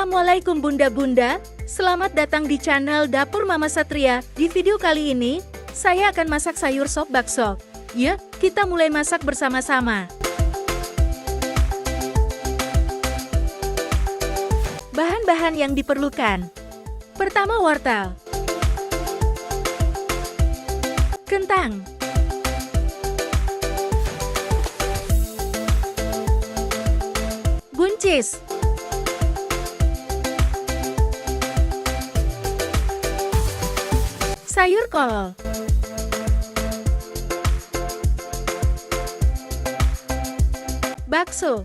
Assalamualaikum bunda-bunda, selamat datang di channel Dapur Mama Satria. Di video kali ini, saya akan masak sayur sop bakso. Yuk, kita mulai masak bersama-sama. Bahan-bahan yang diperlukan. Pertama, wortel, kentang, buncis, sayur kol, bakso,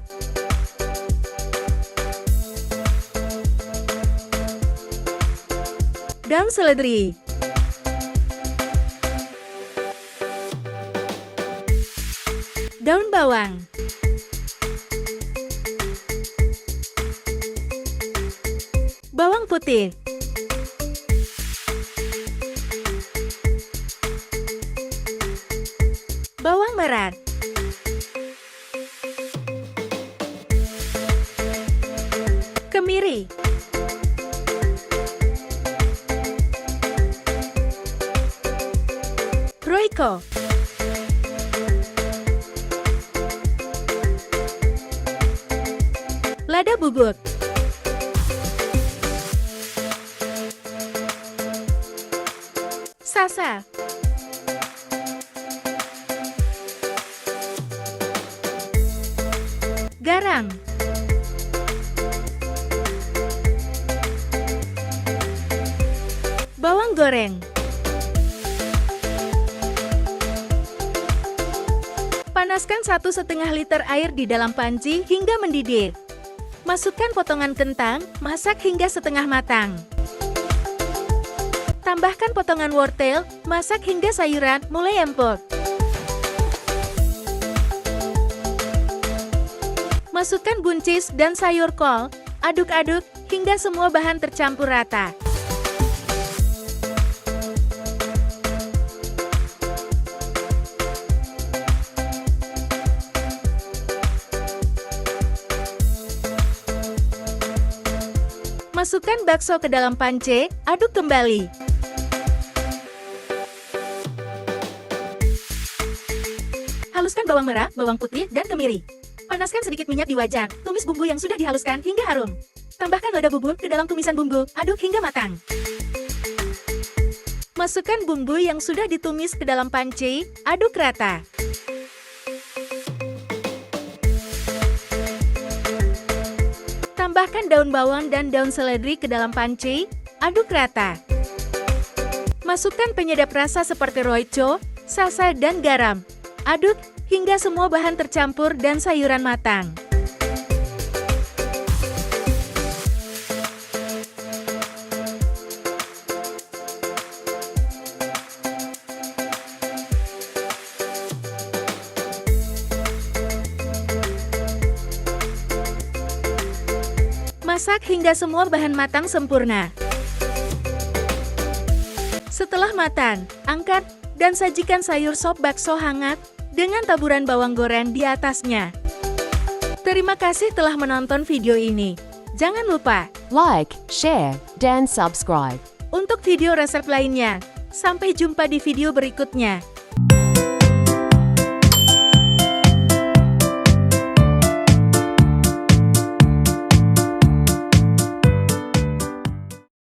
daun seledri, daun bawang, bawang putih, bawang merah, kemiri, roiko, lada bubuk, sasa, garam, bawang goreng, panaskan 1,5 liter air di dalam panci hingga mendidih. Masukkan potongan kentang, masak hingga setengah matang. Tambahkan potongan wortel, masak hingga sayuran mulai empuk. Masukkan buncis dan sayur kol, aduk-aduk hingga semua bahan tercampur rata. Masukkan bakso ke dalam panci, aduk kembali. Haluskan bawang merah, bawang putih, dan kemiri. Panaskan sedikit minyak di wajan, tumis bumbu yang sudah dihaluskan hingga harum. Tambahkan lada bubuk ke dalam tumisan bumbu, aduk hingga matang. Masukkan bumbu yang sudah ditumis ke dalam panci, aduk rata. Tambahkan daun bawang dan daun seledri ke dalam panci, aduk rata. Masukkan penyedap rasa seperti roico, sasa, dan garam. Aduk hingga semua bahan tercampur dan sayuran matang. Masak hingga semua bahan matang sempurna. Setelah matang, angkat dan sajikan sayur sop bakso hangat dengan taburan bawang goreng di atasnya. Terima kasih telah menonton video ini. Jangan lupa like, share, dan subscribe. untuk video resep lainnya. Sampai jumpa di video berikutnya.